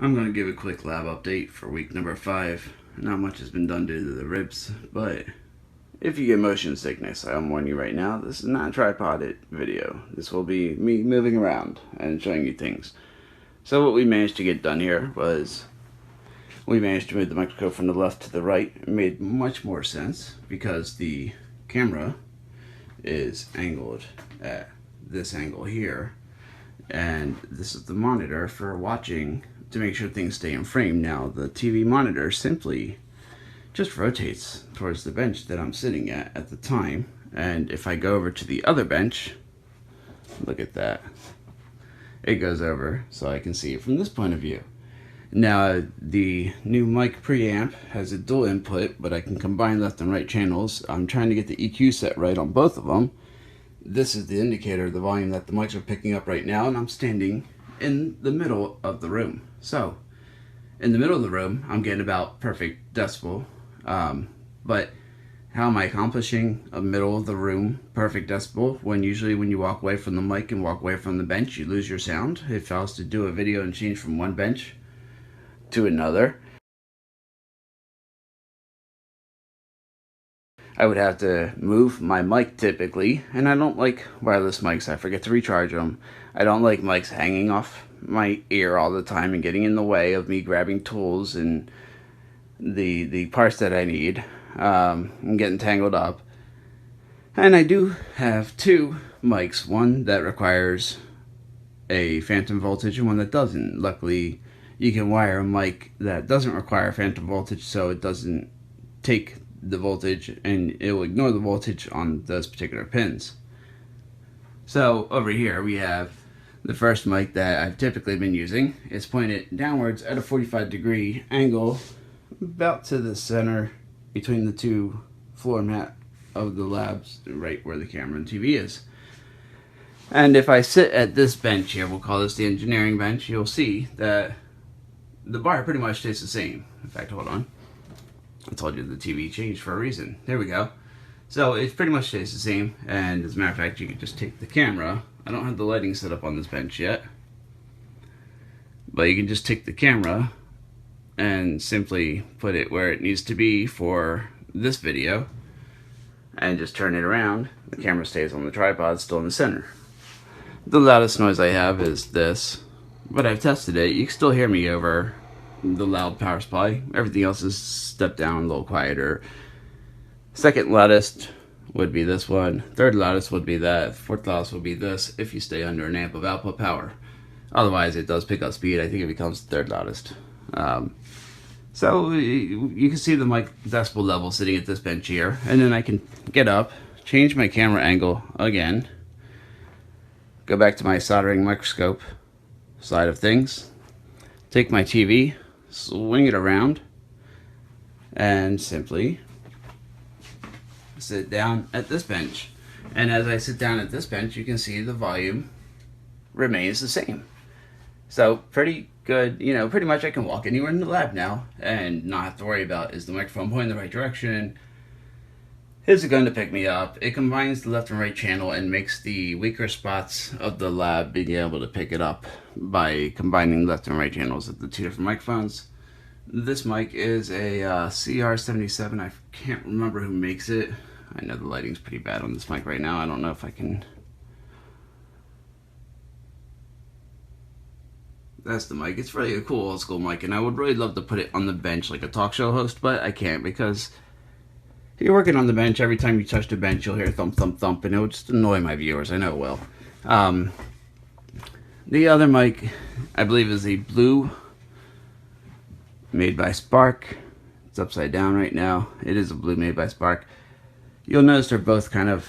I'm going to give a quick lab update for week number 5. Not much has been done due to the ribs, but if you get motion sickness, I'm warning you right now, this is not a tripoded video. This will be me moving around and showing you things. So what we managed to get done here was we managed to move the microscope from the left to the right. It made much more sense because the camera is angled at this angle here, and this is the monitor for watching to make sure things stay in frame. Now the TV monitor simply just rotates towards the bench that I'm sitting at the time, and if I go over to the other bench, look at that, it goes over so I can see it from this point of view. Now the new mic preamp has a dual input, but I can combine left and right channels. I'm trying to get the EQ set right on both of them. This is the indicator of the volume that the mics are picking up right now, and I'm standing in the middle of the room. So in the middle of the room, I'm getting about perfect decibel. But how am I accomplishing a middle of the room perfect decibel when usually when you walk away from the mic and walk away from the bench, you lose your sound? If I was to do a video and change from one bench to another, I would have to move my mic typically, and I don't like wireless mics. I forget to recharge them. I don't like mics hanging off my ear all the time and getting in the way of me grabbing tools and the parts that I need. I'm getting tangled up. And I do have two mics, one that requires a phantom voltage and one that doesn't. Luckily, you can wire a mic that doesn't require phantom voltage so it doesn't take the voltage and it will ignore the voltage on those particular pins. So over here we have the first mic that I've typically been using. It's pointed downwards at a 45-degree angle, about to the center between the two floor mat of the labs, right where the camera and TV is. And if I sit at this bench here, we'll call this the engineering bench, you'll see that the bar pretty much stays the same. In fact, hold on. I told you the TV changed for a reason. There we go. So it pretty much stays the same, and as a matter of fact, you can just take the camera. I don't have the lighting set up on this bench yet, but you can just take the camera and simply put it where it needs to be for this video and just turn it around. The camera stays on the tripod, still in the center. The loudest noise I have is this, but I've tested it. You can still hear me over the loud power supply. Everything else is stepped down a little quieter. Second loudest would be this one. Third loudest would be that. Fourth loudest would be this if you stay under an amp of output power. Otherwise it does pick up speed. I think it becomes the third loudest. So you can see the mic decibel level sitting at this bench here, and then I can get up, change my camera angle again, go back to my soldering microscope side of things, take my TV, swing it around, and simply sit down at this bench. And as I sit down at this bench, you can see the volume remains the same. So pretty good, you know, pretty much I can walk anywhere in the lab now and not have to worry about, is the microphone pointing in the right direction? Is it going to pick me up? It combines the left and right channel and makes the weaker spots of the lab being able to pick it up by combining left and right channels of the two different microphones. This mic is a CR77. I can't remember who makes it. I know the lighting's pretty bad on this mic right now. I don't know if I can... That's the mic. It's really a cool old school mic, and I would really love to put it on the bench like a talk show host, but I can't because if you're working on the bench, every time you touch the bench, you'll hear thump, thump, thump, and it would just annoy my viewers. I know it will. The other mic, I believe, is a Blue made by Spark. It's upside down right now. It is a Blue made by Spark. You'll notice they're both kind of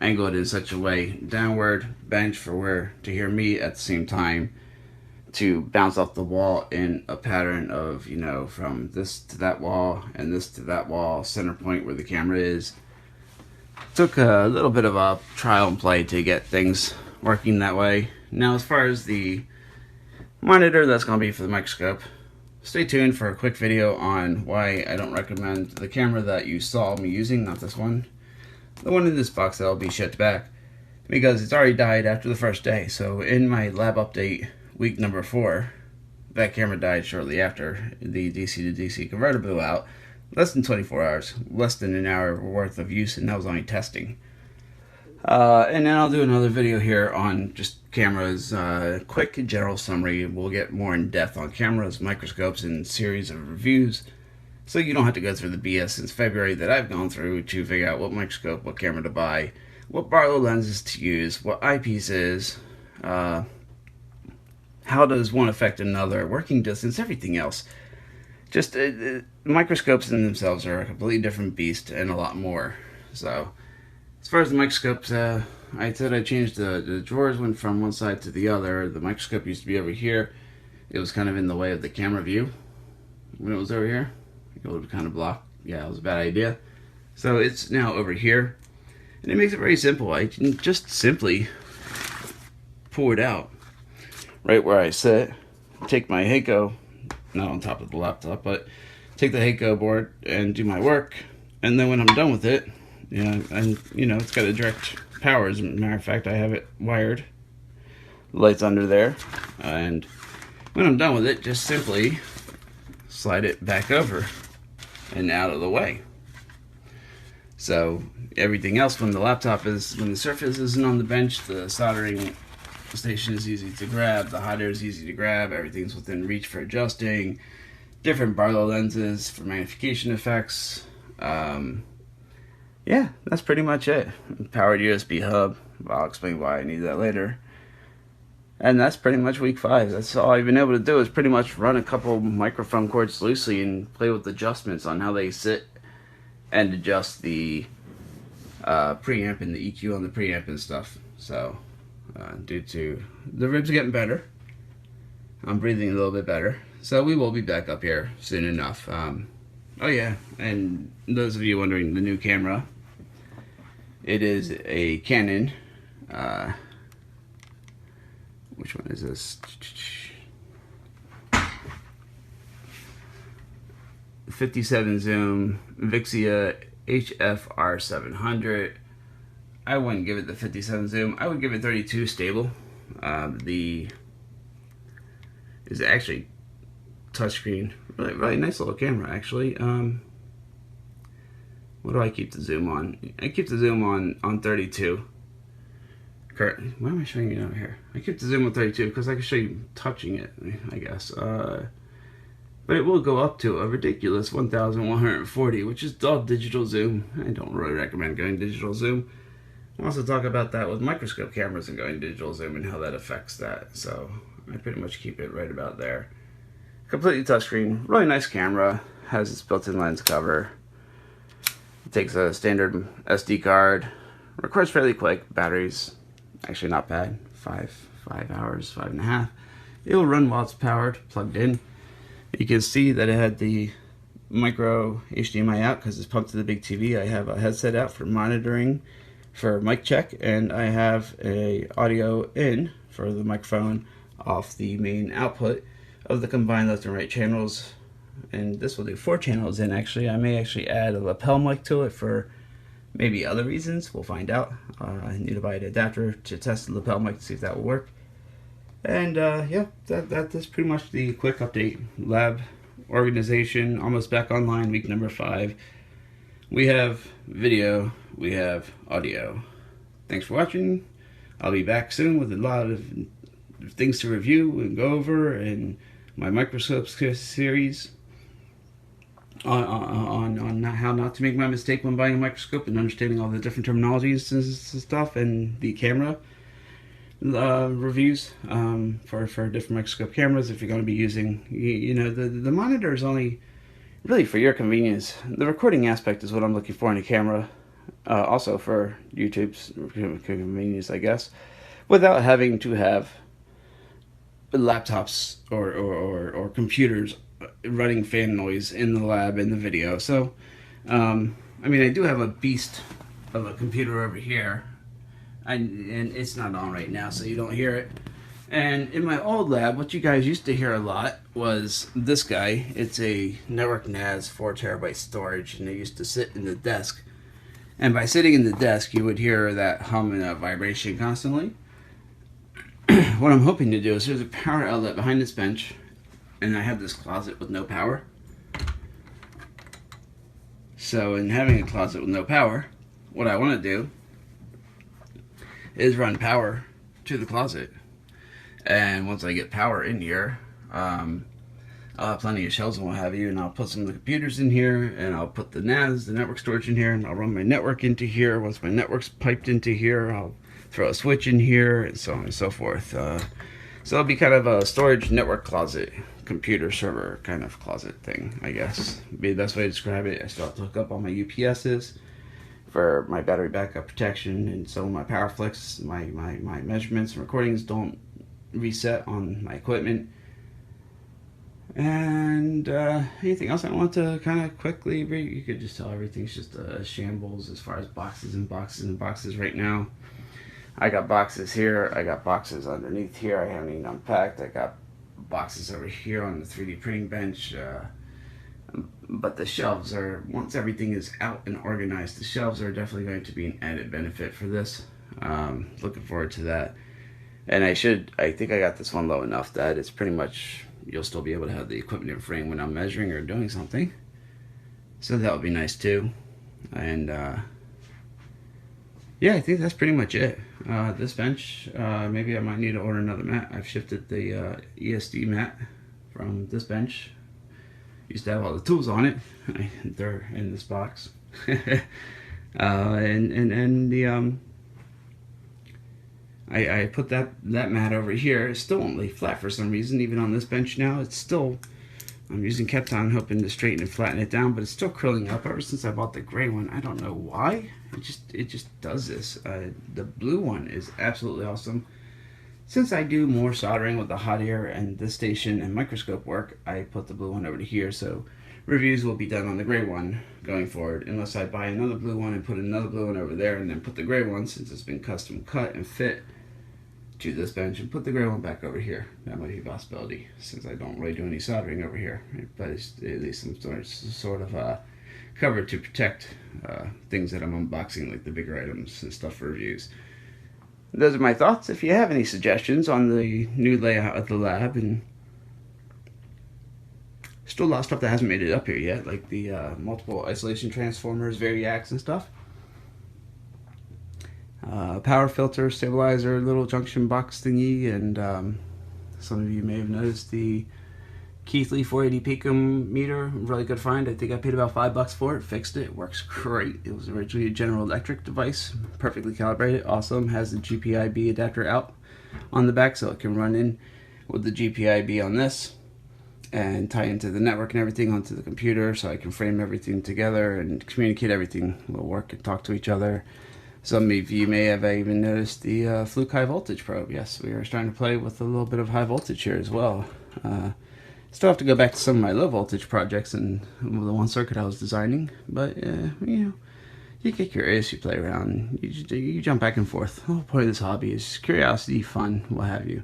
angled in such a way. Downward bench for where to hear me at the same time, to bounce off the wall in a pattern of, you know, from this to that wall and this to that wall, center point where the camera is. Took a little bit of a trial and play to get things working that way. Now as far as the monitor that's going to be for the microscope, stay tuned for a quick video on why I don't recommend the camera that you saw me using, not this one. The one in this box that'll be shipped back, because it's already died after the first day. So in my lab update, week number 4, that camera died shortly after. The DC to DC converter blew out. Less than 24 hours, less than an hour worth of use, and that was only testing. And then I'll do another video here on just cameras, quick general summary. We'll get more in depth on cameras, microscopes, and series of reviews. So you don't have to go through the BS since February that I've gone through to figure out what microscope, what camera to buy, what Barlow lenses to use, what eyepiece is, how does one affect another, working distance, everything else. Just microscopes in themselves are a completely different beast and a lot more. So as far as the microscopes, I said I changed the drawers, went from one side to the other. The microscope used to be over here. It was kind of in the way of the camera view when it was over here. It would kind of block. Yeah, it was a bad idea. So it's now over here, and it makes it very simple. I can just simply pull it out right where I sit, take my Heiko, not on top of the laptop, but take the Heiko board and do my work, and then when I'm done with it, and it's got a direct power. As a matter of fact, I have it wired. Lights under there, and when I'm done with it, just simply slide it back over and out of the way. So everything else, when the surface isn't on the bench, the soldering station is easy to grab, the hot air is easy to grab, everything's within reach for adjusting, different Barlow lenses for magnification effects. Yeah, that's pretty much it. Powered USB hub. I'll explain why I need that later. And that's pretty much week 5. That's all I've been able to do is pretty much run a couple microphone cords loosely and play with adjustments on how they sit and adjust the preamp and the EQ on the preamp and stuff. So due to the ribs getting better, I'm breathing a little bit better. So we will be back up here soon enough. Oh yeah, and those of you wondering, the new camera, it is a Canon, which one is this? 57 zoom Vixia HFR 700. I wouldn't give it the 57 zoom. I would give it 32 stable. Is actually touchscreen. Really nice little camera actually. What do I keep the zoom on? I keep the zoom on 32. Why am I showing you over here? I keep the zoom on 32 because I can show you touching it, I guess. But it will go up to a ridiculous 1140, which is all digital zoom. I don't really recommend going digital zoom. I'll also talk about that with microscope cameras and going digital zoom and how that affects that. So I pretty much keep it right about there. Completely touchscreen, really nice camera, has its built-in lens cover. It takes a standard SD card, records fairly quick, batteries actually not bad, 5 hours, 5.5. It will run while it's powered, plugged in. You can see that it had the micro HDMI out because it's pumped to the big TV. I have a headset out for monitoring for mic check, and I have a audio in for the microphone off the main output of the combined left and right channels, and this will do 4 channels in. Actually, I may actually add a lapel mic to it for maybe other reasons. We'll find out. I need to buy an adapter to test the lapel mic to see if that will work. And yeah, that's pretty much the quick update. Lab organization almost back online, week number 5. We have video, we have audio. Thanks for watching. I'll be back soon with a lot of things to review and go over, and my microscope series on how not to make my mistake when buying a microscope and understanding all the different terminologies and stuff, and the camera reviews for different microscope cameras if you're going to be using, the monitor is only really for your convenience. The recording aspect is what I'm looking for in a camera, also for YouTube's convenience, I guess, without having to have laptops or computers running fan noise in the lab in the video. So I mean, I do have a beast of a computer over here, and it's not on right now, so you don't hear it. And in my old lab, what you guys used to hear a lot was this guy. It's a Network NAS 4 terabyte storage, and it used to sit in the desk. And by sitting in the desk, you would hear that hum and that vibration constantly. What I'm hoping to do is there's a power outlet behind this bench, and I have this closet with no power. So in having a closet with no power, what I want to do is run power to the closet. And once I get power in here, I'll have plenty of shelves and what have you, and I'll put some of the computers in here, and I'll put the NAS, the network storage in here, and I'll run my network into here. Once my network's piped into here, I'll throw a switch in here, and so on and so forth. So it'll be kind of a storage network closet, computer server kind of closet thing, I guess. Would be the best way to describe it. I still have to hook up all my UPSs for my battery backup protection, and so my PowerFlex, my measurements and recordings don't reset on my equipment. And anything else I want to kind of quickly read? You could just tell everything's just a shambles as far as boxes and boxes and boxes right now. I got boxes here, I got boxes underneath here I haven't even unpacked, I got boxes over here on the 3D printing bench, but the shelves are, once everything is out and organized, the shelves are definitely going to be an added benefit for this. Looking forward to that. And I think I got this one low enough that it's pretty much, you'll still be able to have the equipment in frame when I'm measuring or doing something. So that would be nice too. And yeah, I think that's pretty much it. This bench, maybe I might need to order another mat. I've shifted the ESD mat from this bench. Used to have all the tools on it. They're in this box. I put that mat over here. It still won't lay flat for some reason, even on this bench now. It's still, I'm using Kapton hoping to straighten and flatten it down, but it's still curling up ever since I bought the gray one. I don't know why. It just does this. The blue one is absolutely awesome. Since I do more soldering with the hot air and this station and microscope work, I put the blue one over to here, so reviews will be done on the gray one going forward, unless I buy another blue one and put another blue one over there and then put the gray one, since it's been custom cut and fit to this bench, and put the gray one back over here. That might be a possibility, since I don't really do any soldering over here, but it's at least some sort of cover to protect things that I'm unboxing, like the bigger items and stuff for reviews. Those are my thoughts. If you have any suggestions on the new layout of the lab, and still a lot of stuff that hasn't made it up here yet, like the multiple isolation transformers, variacs and stuff. Power filter, stabilizer, little junction box thingy, and some of you may have noticed the Keithley 480 pico meter, really good find. I think I paid about $5 for it, fixed it, works great. It was originally a General Electric device, perfectly calibrated, awesome, has the GPIB adapter out on the back so it can run in with the GPIB on this and tie into the network and everything onto the computer, so I can frame everything together and communicate everything. We'll work and talk to each other. Some of you may have even noticed the Fluke high voltage probe. Yes, we are starting to play with a little bit of high voltage here as well. Still have to go back to some of my low voltage projects and the one circuit I was designing, but you know, you get curious, you play around, you jump back and forth. The whole point of this hobby is curiosity, fun, what have you.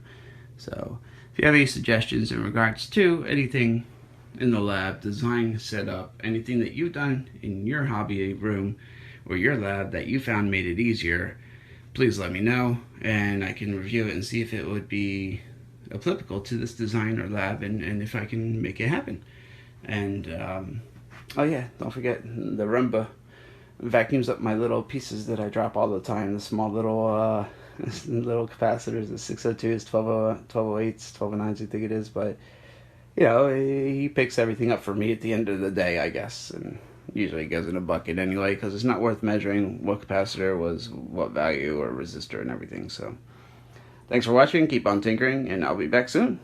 So if you have any suggestions in regards to anything in the lab, design, setup, anything that you've done in your hobby room or your lab that you found made it easier, please let me know, and I can review it and see if it would be applicable to this design or lab, and if I can make it happen. And oh yeah, don't forget, the Roomba vacuums up my little pieces that I drop all the time, the small little little capacitors, the 602s, 1208s, 1209s I think it is, but you know, he picks everything up for me at the end of the day, I guess, and usually it goes in a bucket anyway, because it's not worth measuring what capacitor was what value or resistor and everything. So thanks for watching, keep on tinkering, and I'll be back soon.